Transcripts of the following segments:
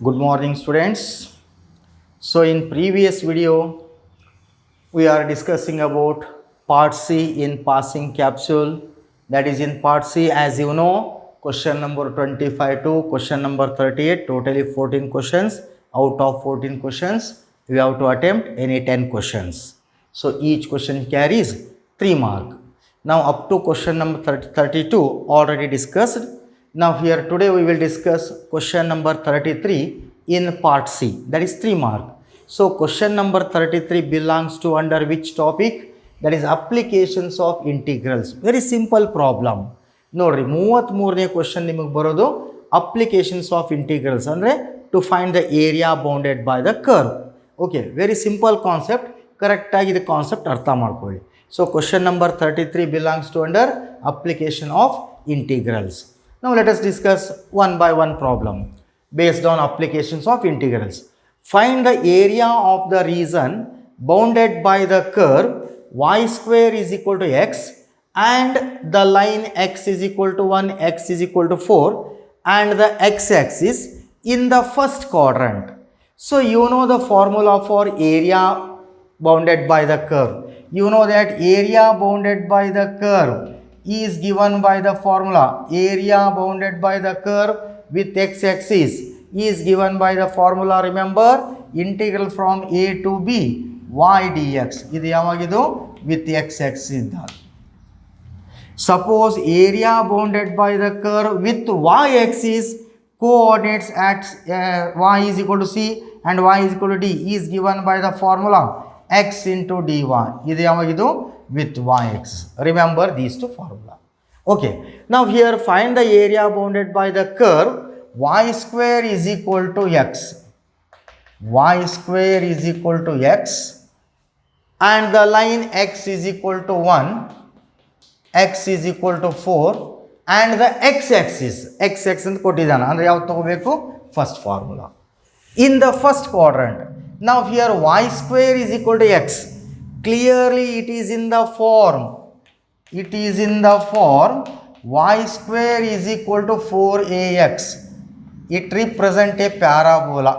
Good morning, students. So in previous video we are discussing about part C in passing capsule. That is in part C, as you know, question number 25 to question number 38, totally 14 questions. Out of 14 questions we have to attempt any 10 questions. So each question carries 3 mark. Now up to question number 32 already discussed. Now here today we will discuss question number 33 in part C, that is 3 mark. So question number 33 belongs to under which topic? That is applications of integrals. Very simple problem. ನೋಡ್ರಿ 33ನೇ question ನಿಮಗೆ ಬರೋದು applications of integrals ಅಂದರೆ to find the area bounded by the curve. Okay, very simple concept. ಕರೆಕ್ಟಾಗಿ ಇದು concept ಅರ್ಥ ಮಾಡ್ಕೊಳ್ಳಿ. So question number 33 belongs to under application of integrals. Now let us discuss one by one problem based on applications of integrals. Find the area of the region bounded by the curve y square is equal to x and the line x is equal to 1, x is equal to 4 and the x-axis in the first quadrant. So you know the formula for area bounded by the curve. You know that area bounded by the curve is given by the formula area bounded by the curve with x-axis is given by the formula, remember, integral from a to b y dx. ಇದು ಯಾವಾಗಿದು with x-axis ಇದ್ದಾಗ. Suppose area bounded by the curve with y-axis coordinates at y is equal to c and y is equal to d is given by the formula x into dy. ಇದು ಯಾವಾಗಿದು with y-axis. Remember these two formula. Okay, now here find the area bounded by the curve y square is equal to x. Y square is equal to x and the line x is equal to 1, x is equal to 4 and the x-axis ಅಂತ ಕೊಟ್ಟಿದ್ದಾನೆ ಅಂದರೆ ಯಾವ್ದು ತಗೋಬೇಕು? First formula in the first quadrant. Now here y square is equal to x. Clearly it is in the form. It is in the form y square is equal to 4ax. It represents a parabola.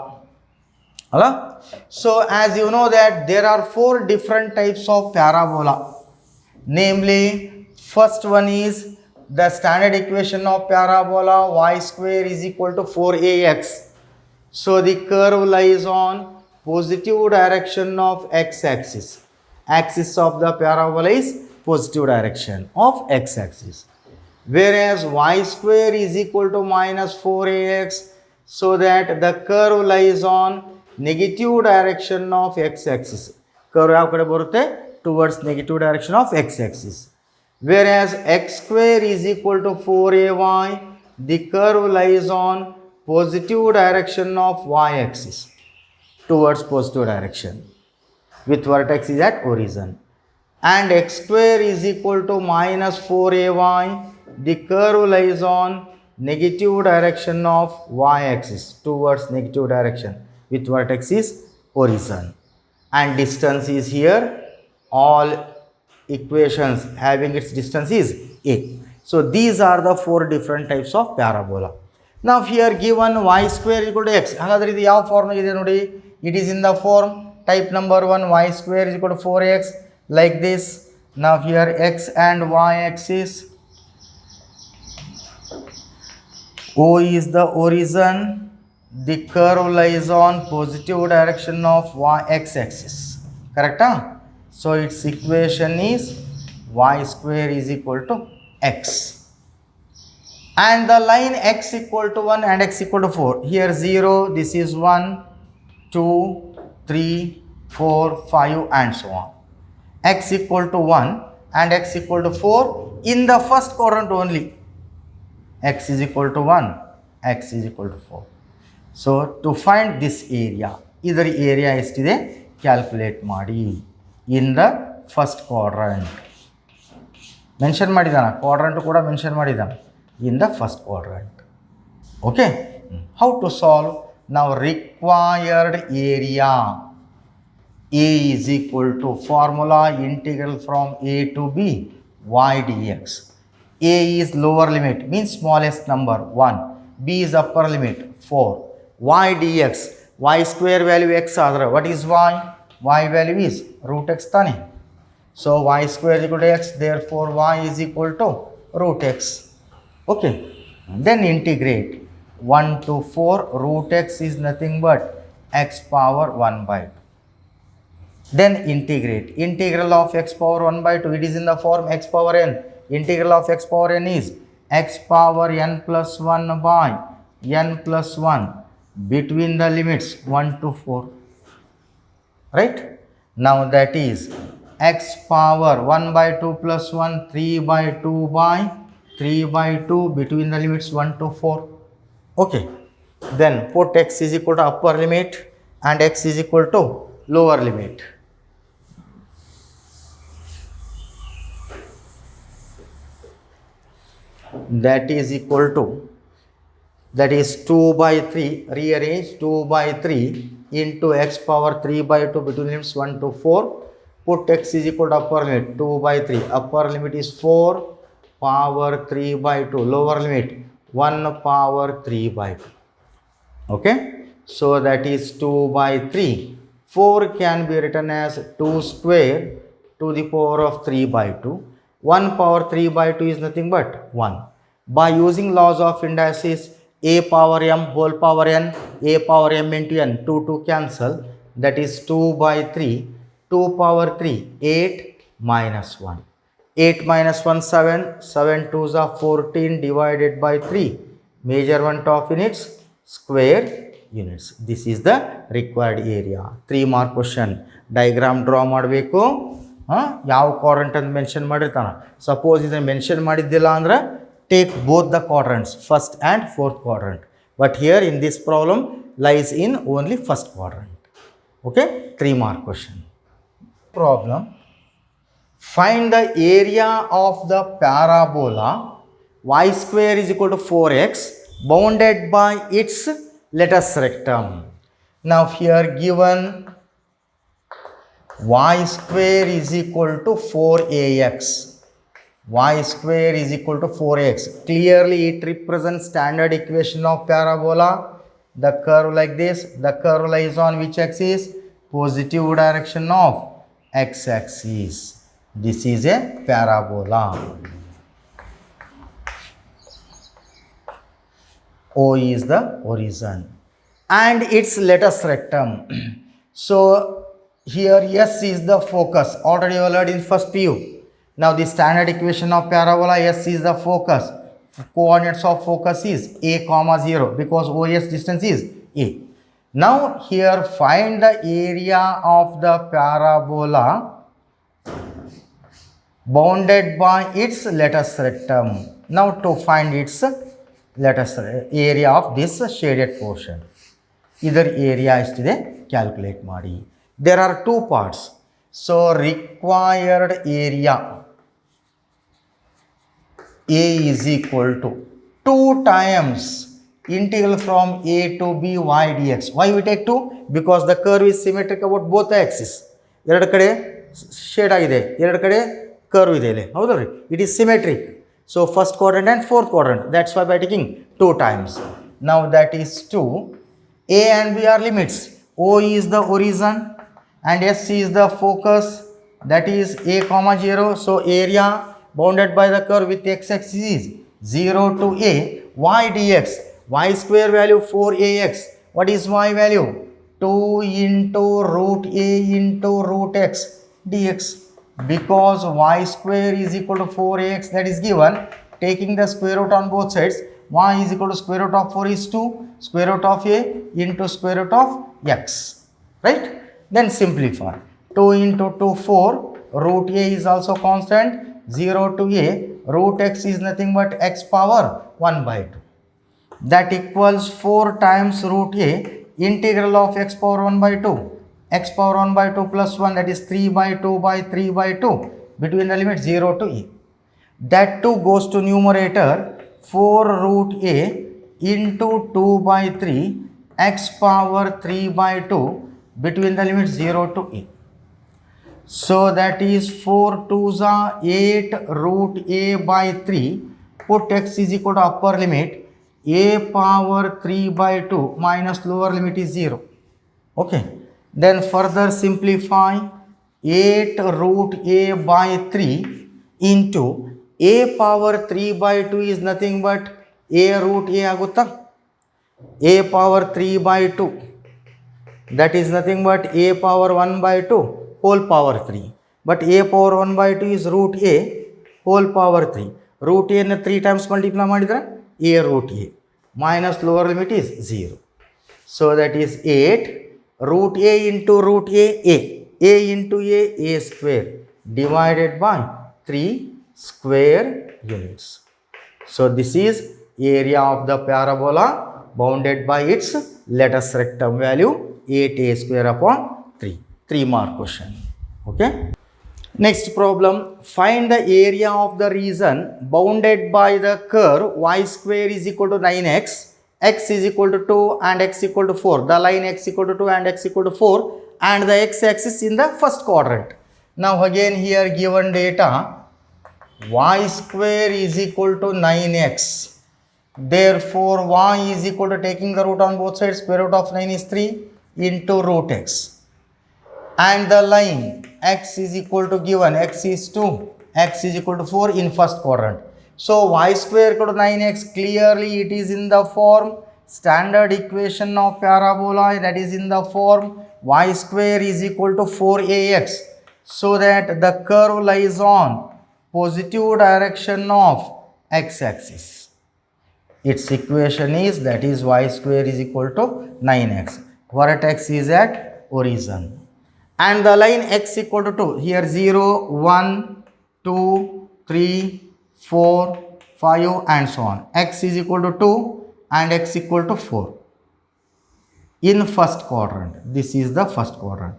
So as you know that there are 4 different types of parabola. Namely, first one is the standard equation of parabola y square is equal to 4ax. So the curve lies on positive direction of x-axis. Axis of the parabola is positive direction of x-axis. Whereas y square is equal to minus 4ax, so that the curve lies on negative direction of x-axis. Curve ಯಾವ ಕಡೆ ಬರುತ್ತೆ? Towards negative direction of x-axis. Whereas x square is equal to 4ay, the curve lies on positive direction of y-axis towards positive direction with vertex is at origin. And x square is equal to minus 4ay, the curve lies on negative direction of y-axis towards negative direction with vertex is origin. And distance is here, all equations having its distance is a. So these are the 4 different types of parabola. Now here given y square equal to x, ಹಾಗಾದ್ರೆ ಇದು ಯಾವ form ಇದೆ ನೋಡಿ? It is in the form type number 1 y square is equal to 4x like this. Now here x and y axis, O is the origin, the curve lies on positive direction of x axis, correct? So its equation is y square is equal to x and the line x equal to 1 and x equal to 4. Here 0, this is 1, 2, 3, 4, 5 and so on. X equal to 1 and x equal to 4 in the first quadrant only. X is equal to 1, x is equal to 4. So to find this area, ಇದರ area ಎಷ್ಟಿದೆ calculate ಮಾಡಿ. In the first quadrant mention ಮಾಡಿದ್ದಾನೆ, quadrant ಕೂಡ mention ಮಾಡಿದ್ದಾನೆ, in the first quadrant. Okay, how to solve? ನಾವು required area A is equal to formula integral from a to b y dx. A is lower limit means smallest number 1, b is upper limit 4 y dx. Y square value x ಆದರೆ what is y? Y value is root x ತಾನೆ. So y square is equal to x, therefore y is equal to root x. Okay, then integrate 1 to 4, root x is nothing but x power 1 by 2. Then integrate, integral of x power 1 by 2, it is in the form x power n. Integral of x power n is x power n plus 1 by n plus 1 between the limits 1 to 4. Right? Now that is x power 1 by 2 plus 1, 3 by 2 by 3 by 2 between the limits 1 to 4. Okay. Then put x is equal to upper limit and x is equal to lower limit. That is equal to, that is 2 by 3, rearrange 2 by 3 into x power 3 by 2 between limits 1 to 4. Put x is equal to upper limit 2 by 3. Upper limit is 4 power 3 by 2. Lower limit 1 power 3 by 2. Okay. So that is 2 by 3. 4 can be written as 2 square to the power of 3 by 2. 1 power 3 by 2 is nothing but 1. By using laws of indices, a power m whole power n, a power m into n, 2 to cancel, that is 2 by 3, 2 power 3, 8 minus 1. 8 minus 1, 7, 7 2s are 14 divided by 3. Measurement of units, square units. This is the required area. 3 mark question. Diagram draw ಮಾಡಬೇಕು. ಯಾವ quadrant ಅಂತ mention ಮಾಡಿರ್ತಾನೆ. Suppose ಇದನ್ನು mention ಮಾಡಿದ್ದಿಲ್ಲ ಅಂದ್ರೆ take both the quadrants, first and fourth quadrant. But here in this problem lies in only first quadrant. Okay, 3 mark question. Problem. Find the area of the parabola y square is equal to 4x bounded by its latus rectum. Now here given y square is equal to 4ax. Y square is equal to 4x. Clearly it represents standard equation of parabola. The curve like this, the curve lies on which axis? Positive direction of x-axis. This is a parabola. O is the horizon and its latus rectum. So here S is the focus. Already you learned in first PU. Now the standard equation of parabola, S is the focus. Coordinates of focus is a comma 0 because OS distance is a. Now here find the area of the parabola bounded by its latus rectum. Now to find its latus area of this shaded portion. Either area ಎಷ್ಟಿದೆ calculate ಮಾಡಿ. There are two parts. So required area A is equal to 2 times integral from A to B y dx. Why we take 2? Because the curve is symmetric about both the axes. ಎರಡು ಕಡೆ shade ಆಗಿದೆ, ಎರಡು ಕಡೆ curve ಇದೆ ಇಲ್ಲಿ, ಹೌದಲ್ರಿ? It is symmetric. So first quadrant and fourth quadrant. That's why by taking 2 times. Now that is 2. A and B are limits. O is the horizon and S is the focus. That is a comma 0. So area bounded by the curve with x-axis is 0 to a. Y dx. Y square value 4ax. What is y value? 2 into root a into root x dx. Because y square is equal to 4ax, that is given. Taking the square root on both sides, y is equal to square root of 4 is 2. Square root of a into square root of x. Right? Then simplify. 2 into 2, 4. Root a is also constant. 0 to a. Root x is nothing but x power 1 by 2. That equals 4 times root a. Integral of x power 1 by 2. X power 1 by 2 plus 1, that is 3 by 2 by 3 by 2 between the limit 0 to a. That 2 goes to numerator. 4 root a into 2 by 3 x power 3 by 2 between the limits 0 to a. So that is 4 2s are 8 root a by 3. Put x is equal to upper limit a power 3 by 2 minus lower limit is 0. Okay. Then further simplify 8 root a by 3 into a power 3 by 2 is nothing but a root a agutta. A power 3 by 2, that is nothing but a power 1 by 2 whole power 3. But a power 1 by 2 is root a whole power 3. Root a na 3 times multiply madidra a root a minus lower limit is 0. So that is 8 root a into root a into a square divided by 3 square units. So this is area of the parabola bounded by its lattice rectum value 8a square upon 3. 3 mark question. Okay. Next problem, find the area of the region bounded by the curve y square is equal to 9x, x is equal to 2 and x equal to 4. The line x equal to 2 and x equal to 4 and the x axis in the first quadrant. Now again here given data y square is equal to 9x. Therefore, y is equal to, taking the root on both sides, square root of 9 is 3 into root x. And the line x is equal to, given x is 2, x is equal to 4 in first quadrant. So, y square equal to 9x, clearly it is in the form standard equation of parabola, that is in the form y square is equal to 4ax. So that the curve lies on positive direction of x axis. Its equation is, that is y square is equal to 9x. Vertex is at origin. And the line x equal to 2. Here 0, 1, 2, 3, 4, 5 and so on. X is equal to 2 and x equal to 4. In first quadrant. This is the first quadrant.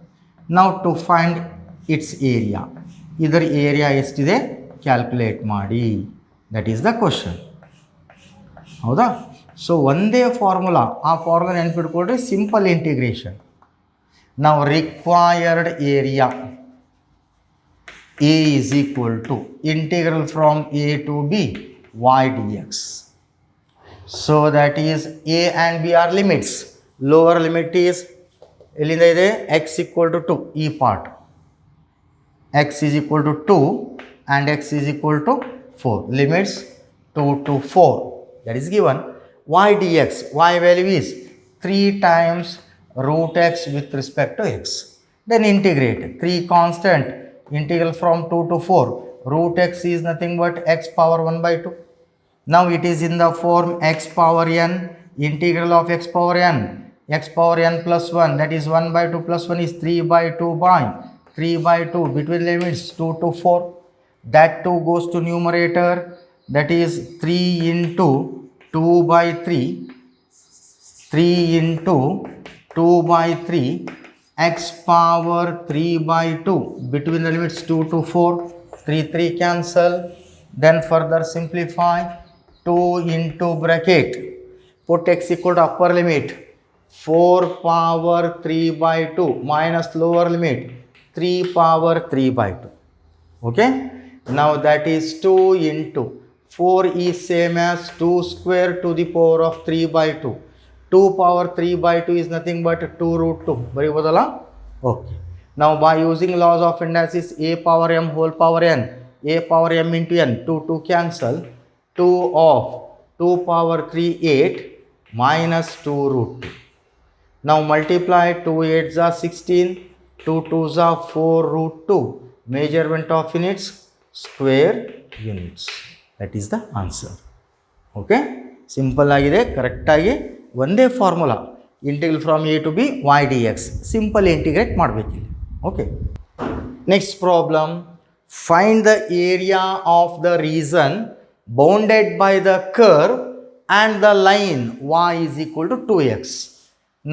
Now to find its area. Either area estide calculate ಮಾಡಿ. That is the question. ಹೌದಾ? So ಒಂದೇ formula, ಆ formula ನೆನ್ಪಿಟ್ಕೊಳ್ರಿ, simple integration. ನಾವು required area A is equal to integral from a to b y dx. So that is a and b are limits. Lower limit is ಎಲ್ಲಿಂದ ಇದೆ x equal to 2, ಈ part x is equal to 2 and x is equal to 4. Limits 2 to 4. That is given. Y dx, y value is 3 times root x with respect to x. Then integrate 3 constant, integral from 2 to 4. Root x is nothing but x power 1 by 2. Now it is in the form x power n, integral of x power n plus 1, that is 1 by 2 plus 1 is 3 by 2 by 3 by 2 between limits 2 to 4. That 2 goes to numerator, that is 3 into 2 by 3, 3 into 2 by 3, x power 3 by 2 between the limits 2 to 4, 3 cancel. Then further simplify, 2 into bracket, put x equal to upper limit 4 power 3 by 2 minus lower limit 3 power 3 by 2. Okay. Now that is 2 into 4 is same as 2 square to the power of 3 by 2. 2 power 3 by 2 is nothing but 2 root 2. Baribodala? Okay. Now by using laws of indices, a power m whole power n, a power m into n, 2 cancel, 2 of 2 power 3 8 minus 2 root 2. Now multiply 2 8s are 16, 2 2s are 4 root 2. Measurement of units, square units. That is the answer. Okay. Simple ಆಗಿದೆ, correct ಆಗಿ ಒಂದೇ formula, integral from a to b y dx. Simple integrate ಮಾಡಬೇಕಿಲ್ಲ. Okay. Next problem, find the area of the region bounded by the curve and the line y is equal to 2x.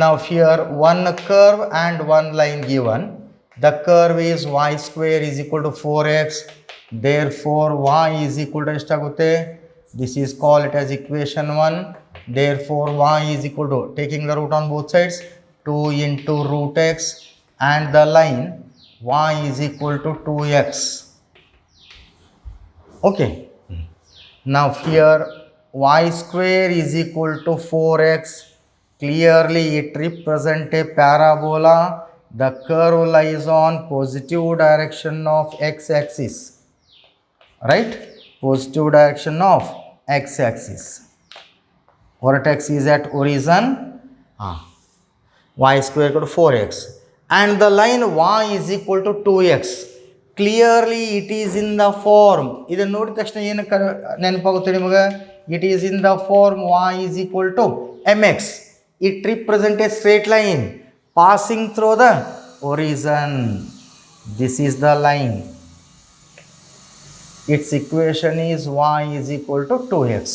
Now here one curve and one line given. The curve is y square is equal to 4x. Therefore y is equal to estaಗುತ್ತೆ. This is called it as equation 1. Therefore y is equal to, taking the root on both sides, 2 into root x, and the line y is equal to 2x. Okay. Now here y square is equal to 4x. Clearly it represents a parabola. The curve lies on positive direction of x-axis. Right? Positive direction of x-axis. Vertex is at origin. Y square equal to 4x. And the line y is equal to 2x. Clearly it is in the form. It is in the form y is equal to mx. It represents a straight line passing through the origin. This is the line. Its equation is y is equal to 2x.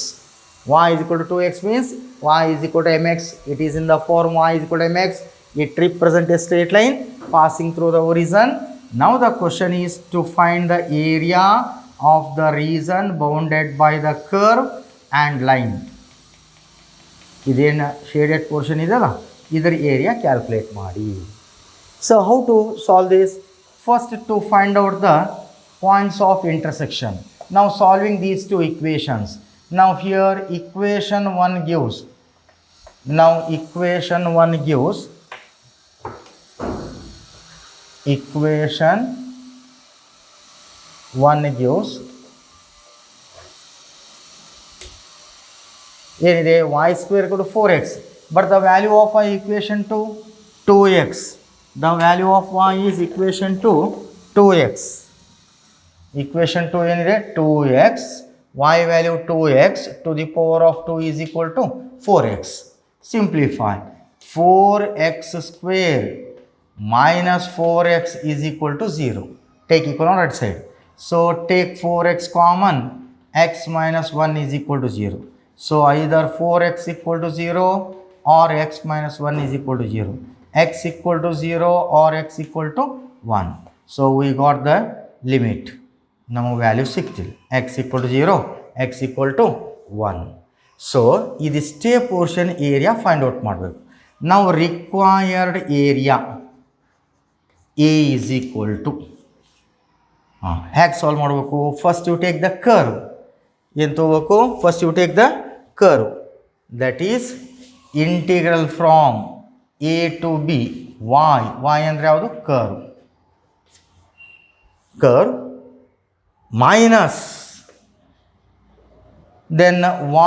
Y is equal to 2x means y is equal to mx. It is in the form y is equal to mx. It represents a straight line passing through the origin. Now the question is to find the area of the region bounded by the curve and line. ಇದೇನು shaded portion ಇದಲ್ಲ ಇದರ area calculate ಮಾಡಿ. So how to solve this? First to find out the points of intersection. Now solving these two equations. Now here equation 1 gives. Now equation 1 gives. Equation 1 gives. ಏನಿದೆ y square equal to 4x. But the value of y equation to 2x. The value of y is equation to 2x. Equation 2 ಏನಿದೆ 2x. Y value 2x to the power of 2 is equal to 4x. Simplify. 4x square minus 4x is equal to 0. Take equal on right side. So take 4x common. X minus 1 is equal to 0. So either 4x equal to 0 or x minus 1 is equal to 0. X equal to 0 or x equal to 1. So we got the limit. Now value 60. X equal to 0, x equal to 1. So this stay portion area find out ಮಾಡಬೇಕು. Now required area A is equal to ಹೇಗೆ solve ಮಾಡಬೇಕು? First you take the curve. ಏನು ತಗೋಬೇಕು? First you take the curve, that is integral from a to b y ಅಂದ್ರೆ ಯಾವುದು? curve minus then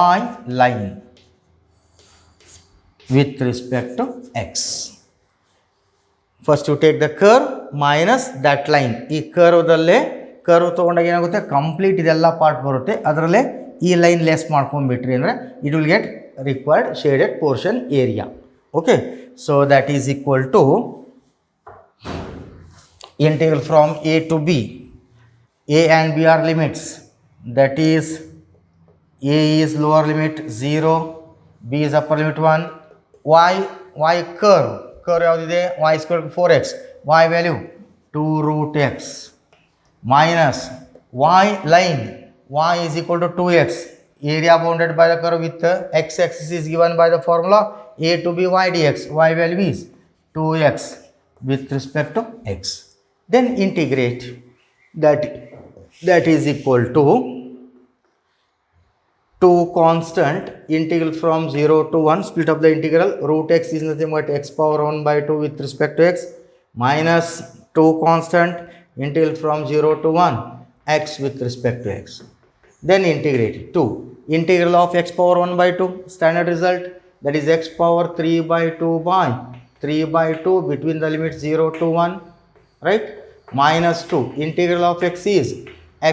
y line with respect to x. First you take the curve minus that line. ಈ ಕರ್ವ್ದಲ್ಲೇ curve ತೊಗೊಂಡಾಗ ಏನಾಗುತ್ತೆ? Complete ಇದೆಲ್ಲ part ಬರುತ್ತೆ, ಅದರಲ್ಲೇ ಈ line less ಮಾಡ್ಕೊಂಡ್ಬಿಟ್ರಿ ಅಂದರೆ it will get required shaded portion area. Okay, so that is equal to integral from a to b. A and b are limits, that is a is lower limit 0, b is upper limit 1. y curve ಯಾವುದಿದೆ? y square 4x, y value 2√x minus y line, y is equal to 2x. Area bounded by the curve with x-axis is given by the formula a to b y dx. Y value is 2x with respect to x. Then integrate. That is equal to 2 constant integral from 0 to 1. Split up the integral. Root x is nothing but x power 1 by 2 with respect to x minus 2 constant integral from 0 to 1 x with respect to x. Then integrate 2. Integral of x power 1 by 2, standard result, that is x power 3 by 2 by 3 by 2 between the limits 0 to 1, right? Minus 2. Integral of x is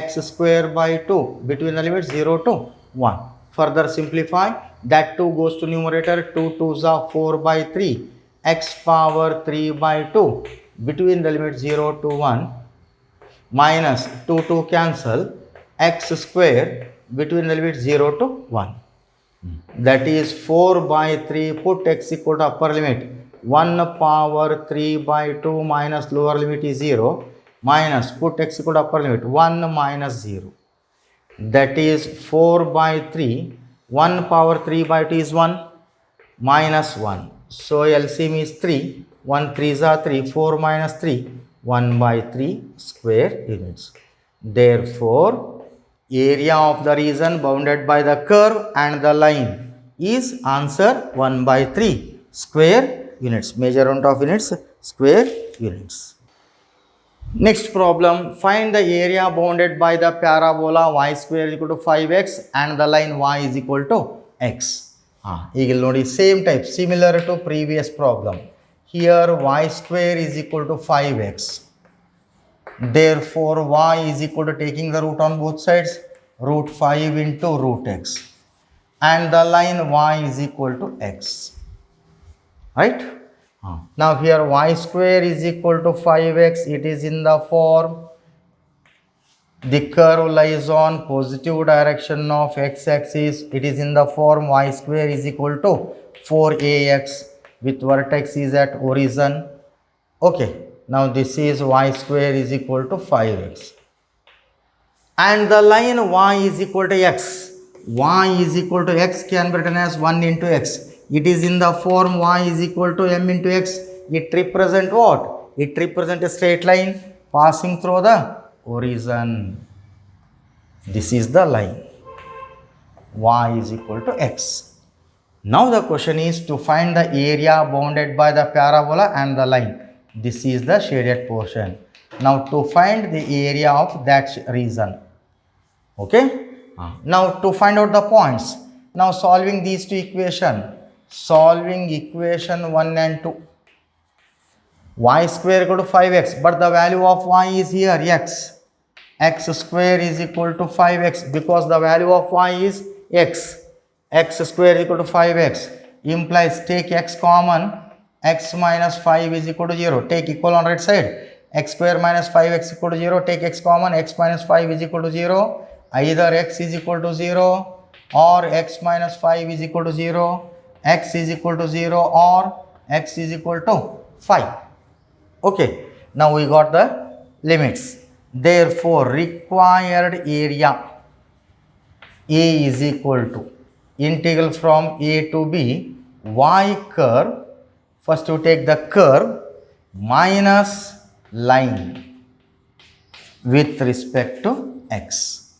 x square by 2 between the limits 0 to 1. Further simplify, that 2 goes to numerator, 2 2s are 4 by 3, x power 3 by 2 between the limits 0 to 1 minus 2 cancel, x square between the limits 0 to 1. That is 4 by 3, put x equal to upper limit 1 power 3 by 2 minus lower limit is 0 minus put x equal to upper limit 1 minus 0. That is 4 by 3, 1 power 3 by 2 is 1 minus 1. So LCM is 3, 1 3s are 3, 4 minus 3, 1 by 3 square units. Therefore area of the region bounded by the curve and the line is answer 1 by 3 square units. Measurement of units square units. Next problem, find the area bounded by the parabola y square is equal to 5x and the line y is equal to x. Eagle nodi same type, similar to previous problem. Here y square is equal to 5x. Therefore y is equal to, taking the root on both sides, root 5 into root x. And the line y is equal to x. Right? Now here y square is equal to 5x. It is in the form, the curve lies on positive direction of x-axis. It is in the form y square is equal to 4ax with vertex is at origin. Okay, now this is y square is equal to 5x. And the line y is equal to x. Y is equal to x can be written as 1 into x. It is in the form y is equal to m into x. It represents what? It represents a straight line passing through the origin. This is the line. Y is equal to x. Now the question is to find the area bounded by the parabola and the line. This is the shaded portion. Now to find the area of that region. Okay. Now to find out the points. Now solving these two equations. Solving equation 1 and 2. Y square equal to 5x, but the value of y is here x. X square is equal to 5x because the value of y is x. X square is equal to 5x implies take x common, x minus 5 is equal to 0. Take equal on right side. X square minus 5x equal to 0. Take x common, x minus 5 is equal to 0. Either x is equal to 0 or x minus 5 is equal to 0. X is equal to 0 or x is equal to 5. Okay, now we got the limits. Therefore, required area A is equal to integral from A to B y curve. First you take the curve minus line with respect to x.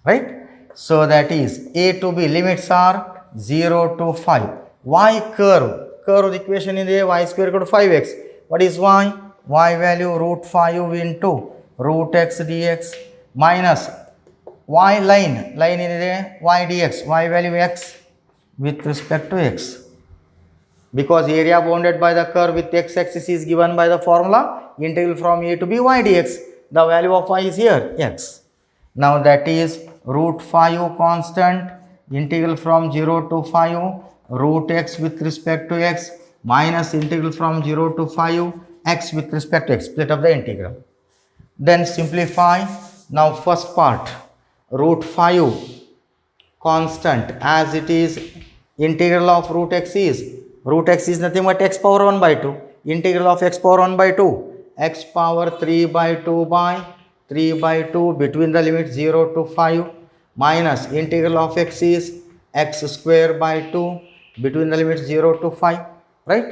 Right? So that is A to B limits are 0 to 5. Y curve equation in the y square equal to 5x. What is y? Y value root 5 into root x dx minus y line in the y dx, y value x with respect to x. Because area bounded by the curve with x-axis is given by the formula integral from A to B y dx. The value of y is here x. Now that is root 5 constant, integral from 0 to 5 root x with respect to x minus integral from 0 to 5 x with respect to x, split of the integral. Then simplify. Now first part, root 5 constant as it is, integral of root x is nothing but x power 1 by 2. Integral of x power 1 by 2, x power 3 by 2 by 3 by 2 between the limit 0 to 5 minus integral of x is x square by 2 between the limits 0 to 5, right?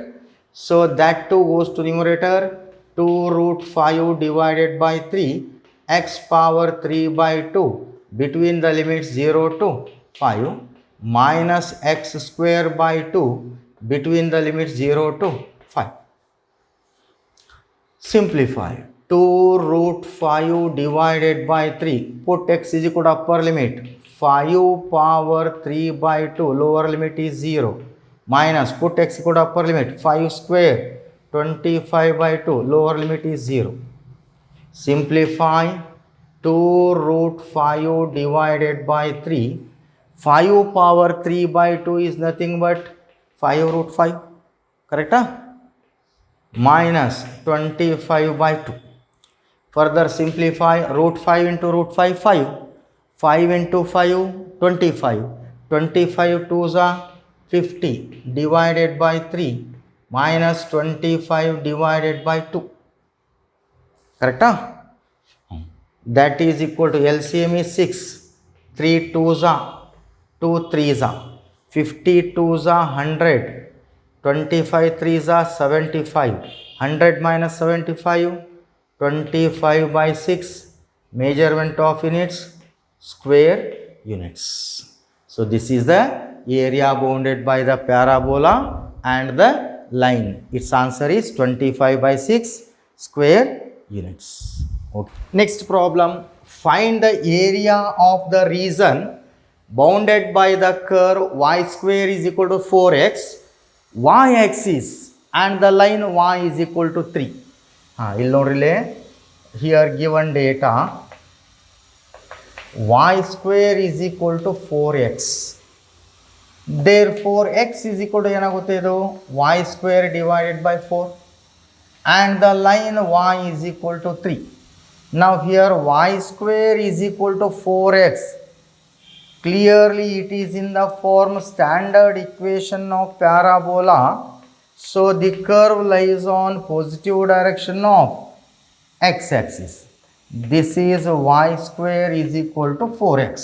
So that 2 goes to numerator, 2 root 5 divided by 3 x power 3 by 2 between the limits 0 to 5 minus x square by 2 between the limits 0 to 5. Simplify. 2 root 5 divided by 3, put x is equal to upper limit 5 power 3 by 2, lower limit is 0, minus put x equal to upper limit 5 square 25 by 2, lower limit is 0. Simplify. 2 root 5 divided by 3, 5 power 3 by 2 is nothing but 5 root 5, correct? Minus 25 by 2. Further simplify. Root 5 into root 5, 5. 5 into 5, 25. 25 2s are 50 divided by 3 minus 25 divided by 2. Correct? That is equal to LCM is 6. 3 2s are 2 3s are 50 2s are 100. 25 3s are 75. 100 minus 75, 25 by 6. Measurement of units square units. So this is the area bounded by the parabola and the line. Its answer is 25 by 6 square units. Okay. Next problem, find the area of the region bounded by the curve y square is equal to 4x, y axis and the line y is equal to 3. ಇಲ್ಲಿ ನೋಡ್ರಿಲೆ, here given data y square is equal to 4x. Therefore x is equal to ಏನಾಗುತ್ತೆ ಇದು y square divided by 4 and the line y is equal to 3. Now here y square is equal to 4x. Clearly it is in the form standard equation of parabola. So the curve lies on positive direction of x-axis. This is y square is equal to 4x.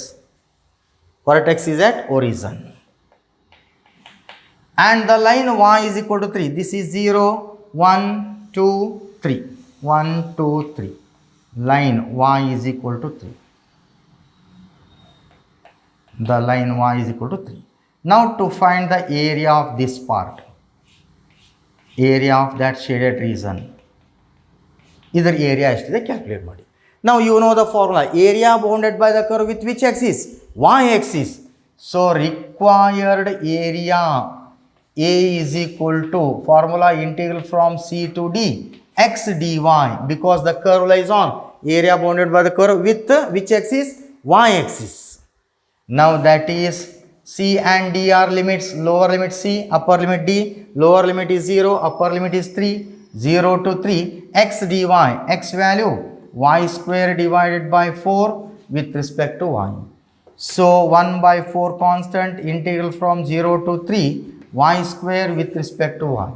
Vertex is at origin. And the line y is equal to 3. This is 0, 1, 2, 3. 1, 2, 3. Line y is equal to 3. The line y is equal to 3. Now to find the area of this part, area of that shaded region, either area ಎಷ್ಟಿದೆ calculate ಮಾಡಿ. Now you know the formula, area bounded by the curve with which axis? Y axis. So required area A is equal to formula integral from C to D x dy, because the curve lies on area bounded by the curve with which axis? Y axis. Now that is C and D are limits, lower limit C, upper limit D, lower limit is 0, upper limit is 3, 0 to 3, x dy, x value y square divided by 4 with respect to y. So 1 by 4 constant, integral from 0 to 3, y square with respect to y.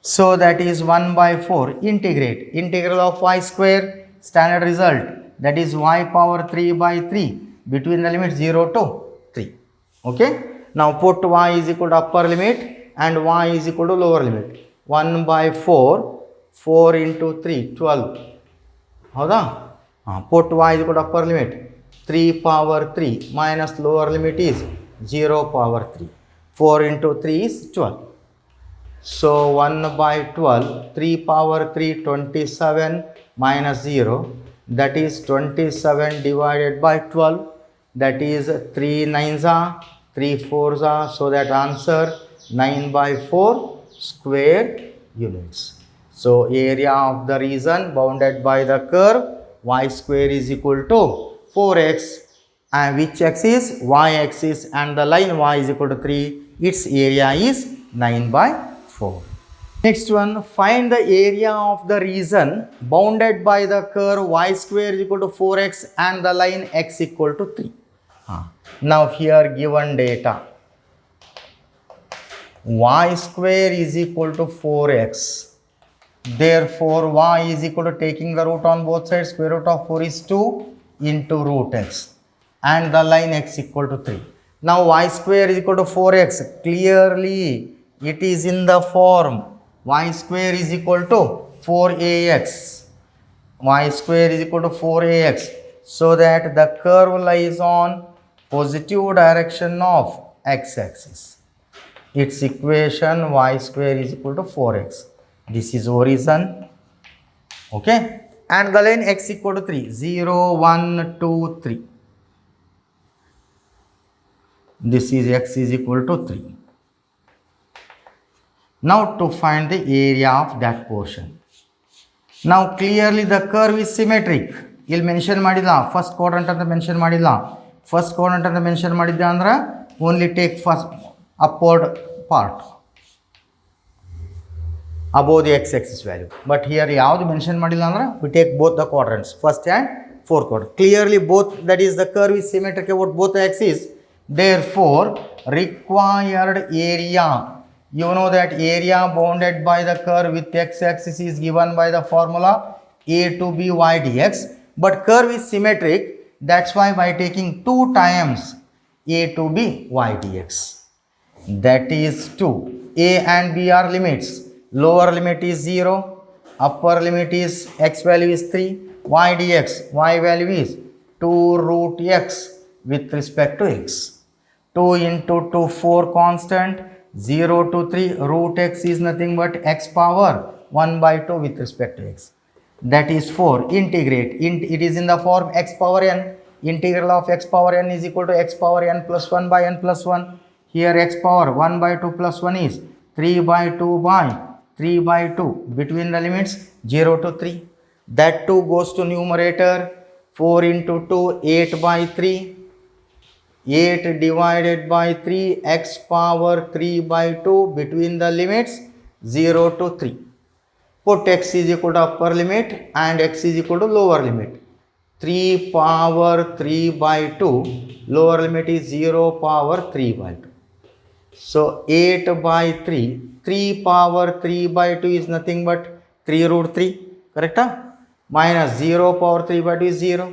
So that is 1 by 4, integrate, integral of y square, standard result, that is y power 3 by 3 between the limits 0 to 3. Okay. Now put y is equal to upper limit and y is equal to lower limit. 1 by 4, 4 into 3, 12. ಹೌದಾ? Put y is equal to upper limit 3 power 3 minus lower limit is 0 power 3. 4 into 3 is 12. So 1 by 12, 3 power 3, 27 minus 0, that is 27 divided by 12, that is 3 9s are, 3 4s are, so that answer 9 by 4 square units. So area of the region bounded by the curve y square is equal to 4x, and which axis? Y axis, and the line y is equal to 3. Its area is 9 by 4. Next one, find the area of the region bounded by the curve y square is equal to 4x and the line x equal to 3. Now here given data, y square is equal to 4x. Therefore y is equal to, taking the root on both sides, square root of 4 is 2 into root x, and the line x equal to 3. Now y square is equal to 4x. Clearly it is in the form y square is equal to 4ax. Y square is equal to 4ax, so that the curve lies on positive direction of x-axis. Its equation y square is equal to 4x. This is origin. Okay. And the line x equal to 3. 0, 1, 2, 3. This is x is equal to 3. Now to find the area of that portion. Now clearly the curve is symmetric. ಇಲ್ಲಿ mention ಮಾಡಿಲ್ಲ, first quadrant ಅಂತ mention ಮಾಡಿಲ್ಲ. First quadrant ಅಂತ mention ಮಾಡಿದ್ದೆ ಅಂದ್ರೆ only take first upward part above the x-axis value. But here ಯಾವುದು mention ಮಾಡಿಲ್ಲ ಅಂದ್ರೆ we take both the quadrants, first and fourth quadrant. Clearly both, that is the curve is symmetric about both the axes. Therefore required area, you know that area bounded by the curve with x-axis is given by the formula a to b y dx. But curve is symmetric, that's why by taking 2 times a to b y dx, that is 2. A and b are limits. Lower limit is 0, upper limit is x value is 3, y dx, y value is 2 root x with respect to x. 2 into 2, 4 constant, 0 to 3, root x is nothing but x power 1 by 2 with respect to x. That is 4. Integrate. It is in the form x power n. Integral of x power n is equal to x power n plus 1 by n plus 1. Here x power 1 by 2 plus 1 is 3 by 2 by 3 by 2. Between the limits 0 to 3. That 2 goes to numerator. 4 into 2, 8 by 3. 8 divided by 3, x power 3 by 2 between the limits 0 to 3. Put x is equal to upper limit and x is equal to lower limit. 3 power 3 by 2, lower limit is 0 power 3 by 2. So 8 by 3, 3 power 3 by 2 is nothing but 3 root 3, correct? Minus 0 power 3 by 2 is 0.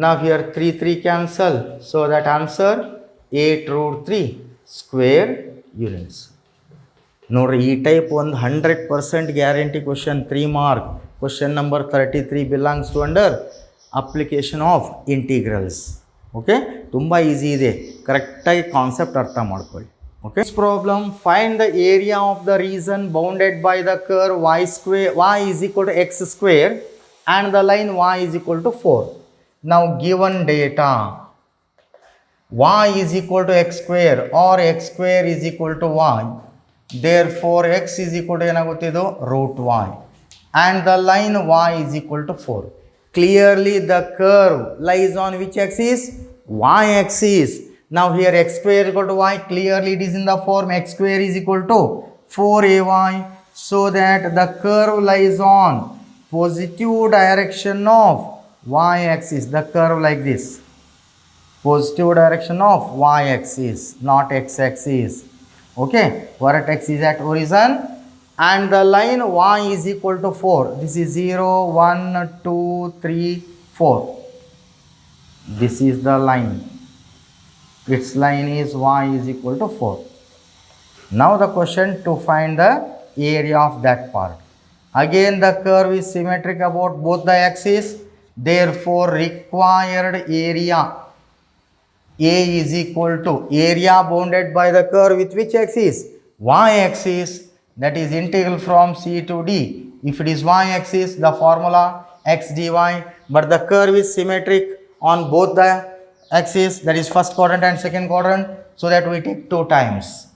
Now here 3 cancel, so that answer 8 root 3 square units. ನೋಡ್ರಿ ಈ type ಒಂದು 100% guarantee question 3 mark. Question number 33 belongs to under application of integrals. Okay, ತುಂಬ easy ಇದೆ, ಕರೆಕ್ಟಾಗಿ concept ಅರ್ಥ ಮಾಡ್ಕೊಳ್ಳಿ. Okay, this problem, find the area of the region bounded by the curve y is equal to x square and the line y is equal to 4. Now given data y is equal to x square or x square is equal to y, therefore x is equal to enaguತ್ತಿದ್ದು root y and the line y is equal to 4. Clearly the curve lies on which axis? Y axis. Now here x square is equal to y, clearly it is in the form x square is equal to 4ay, so that the curve lies on positive direction of y axis. The curve like this, positive direction of y axis, not x axis. Okay, vertex is at origin and the line y is equal to 4. This is 0, 1, 2, 3, 4. This is the line. Its line is y is equal to 4. Now the question to find the area of that part. Again the curve is symmetric about both the axes. Therefore required area A is equal to area bounded by the curve with which axis? Y axis. That is integral from C to D. If it is y axis, the formula x dy, but the curve is symmetric on both the axis, that is first quadrant and second quadrant, so that we take 2 times.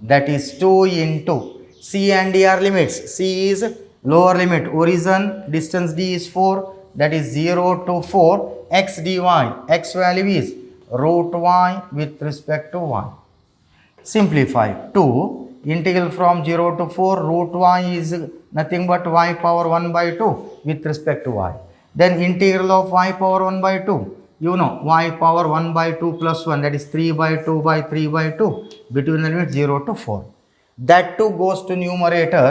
That is 2 into C and D are limits. C is lower limit, origin, distance D is 4, that is 0 to 4, x dy, x value is root y with respect to y. Simplify. 2 integral from 0 to 4, root y is nothing but y power 1 by 2 with respect to y. Then integral of y power 1 by 2, you know, y power 1 by 2 plus 1, that is 3 by 2 by 3 by 2 between the limit 0 to 4. That 2 goes to numerator.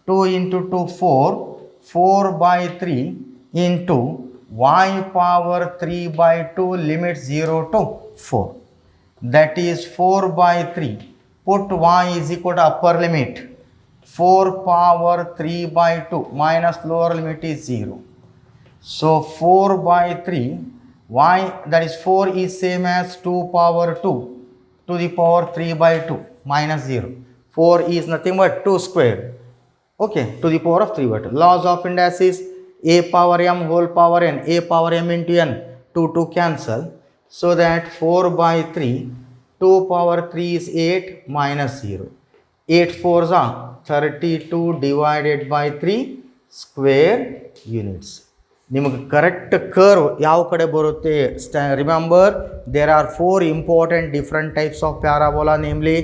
2 into 2, 4, 4 by 3 into y power 3 by 2 limit 0 to 4. That is 4 by 3. Put y is equal to upper limit 4 power 3 by 2 minus lower limit is 0. So 4 by 3, y, that is 4 is same as 2 power 2 to the power 3 by 2 minus 0. 4 is nothing but 2 square. Okay, to the power of 3 by 2. Laws of indices, a power m whole power n, a power m into n, 2 cancel, so that 4 by 3, 2 power 3 is 8 minus 0. 8 4s are 32 divided by 3 square units. ನಿಮಗೆ correct curve ಯಾವ ಕಡೆ ಬರುತ್ತೆ? Remember there are 4 important different types of parabola, namely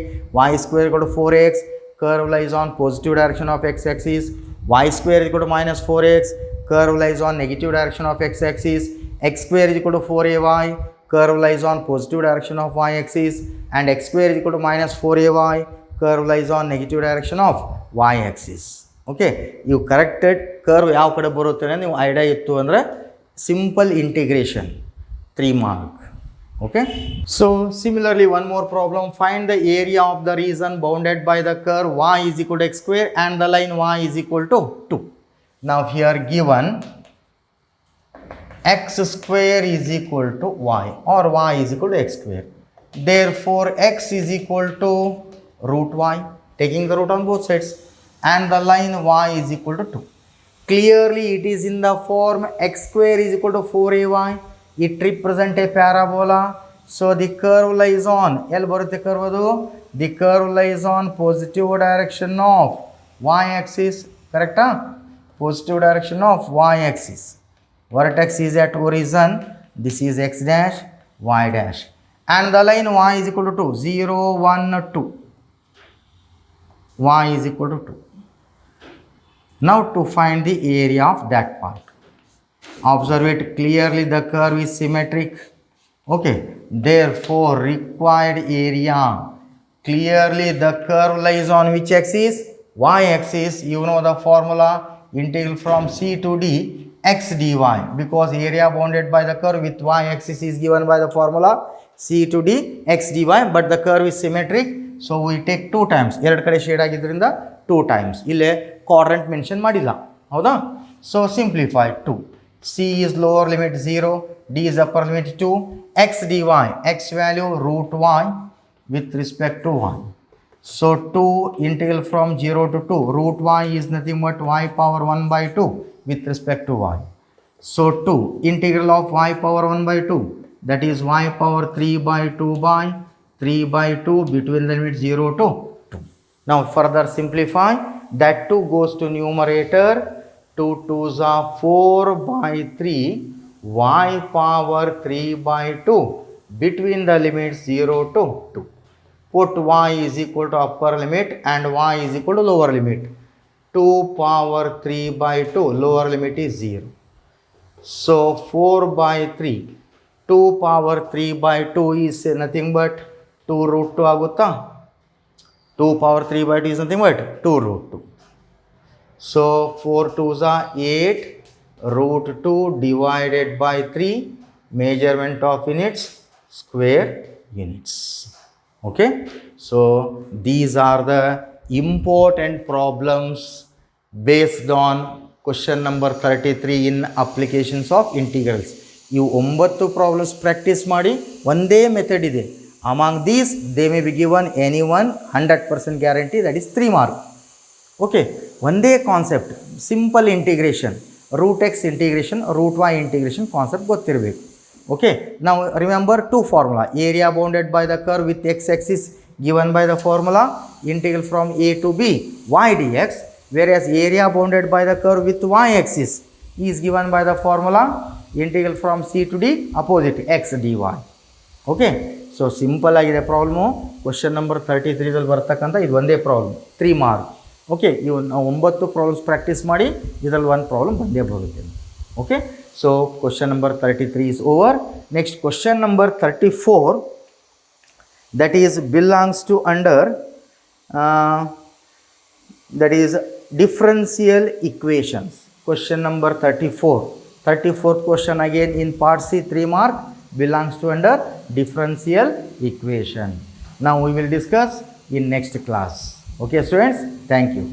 y square equal to 4x, curve lies on positive direction of x axis, y square is equal to minus 4x, curve lies on negative direction of x axis, x square is equal to 4ay, curve lies on positive direction of y axis, and x square is equal to minus 4ay, curve lies on negative direction of y axis. Okay, ಇವು corrected curve ಯಾವ ಕಡೆ ಬರುತ್ತೆ ನೀವು idea ಇತ್ತು ಅಂದರೆ simple integration 3 mark. Okay, so similarly one more problem, find the area of the region bounded by the curve y is equal to x square and the line y is equal to 2. Now here given x square is equal to y, or y is equal to x square. Therefore x is equal to root y, taking the root on both sides, and the line y is equal to 2. Clearly it is in the form x square is equal to 4ay. It represents a parabola. So the curve lies on, el barutte curve adu, the curve lies on positive direction of y axis, correct? Positive direction of y axis. Vertex is at origin, this is x dash, y dash, and the line y is equal to 2, 0, 1, 2, y is equal to 2. Now to find the area of that part, observe it clearly, the curve is symmetric. Okay, therefore required area, clearly the curve lies on which axis? Y axis. You know the formula, integral from c to d x dy, because area bounded by the curve with y axis is given by the formula c to d x dy, but the curve is symmetric, so we take 2 times. ಎರಡು ಕಡೆ shade ಆಗಿದ್ದರಿಂದ 2 times. ಇಲ್ಲೇ quadrant mention ಮಾಡಿಲ್ಲ, ಹೌದಾ? So simplify 2. c is lower limit 0, d is upper limit 2, x dy, x value root y with respect to y. So 2 integral from 0 to 2, root y is nothing but y power 1 by 2 with respect to y. So 2 integral of y power 1 by 2, that is y power 3 by 2 by 3 by 2 between the limit 0 to 2. Now further simplify, that 2 goes to numerator, 2 2s are 4 by 3 y power 3 by 2 between the limits 0 to 2. Put y is equal to upper limit and y is equal to lower limit. 2 power 3 by 2, lower limit is 0. So 4 by 3, 2 power 3 by 2 is nothing but 2 root 2 agutta. 2 power 3 by 2 is nothing but 2 root 2. So 4 2s are 8, root 2 divided by 3, measurement of units, square units. Okay, so these are the important problems based on question number 33 in applications of integrals. You 9 problems practice ಮಾಡಿ, ಒಂದೇ method ಇದೆ. Among these they may be given any one, 100% guarantee, that is 3 mark. Okay, ಒಂದೇ concept, simple integration, root x integration, root y integration concept ಗೊತ್ತಿರಬೇಕು. Okay, now remember 2 formula, area bounded by the curve with x axis given by the formula integral from a to b y dx, whereas area bounded by the curve with y axis is given by the formula integral from c to d opposite x dy. Okay, so simple ಆಗಿದೆ problem. Question number 33 ದಲ್ಲಿ ಬರ್ತಕ್ಕಂಥ ಇದು ಒಂದೇ problem, 3 mark. Okay, ಇವು ನಾವು 9 problems practice ಮಾಡಿ ಇದರಲ್ಲಿ ಒಂದು ಪ್ರಾಬ್ಲಮ್ ಬಂದೇ ಬರುತ್ತೆ. Okay, so question number 33 is over. Next question number 34, that is belongs to under that is differential equations. Question number 34, 34th question again in part C, 3 mark, belongs to under differential equation. Now we will discuss in next class. Okay students, thank you.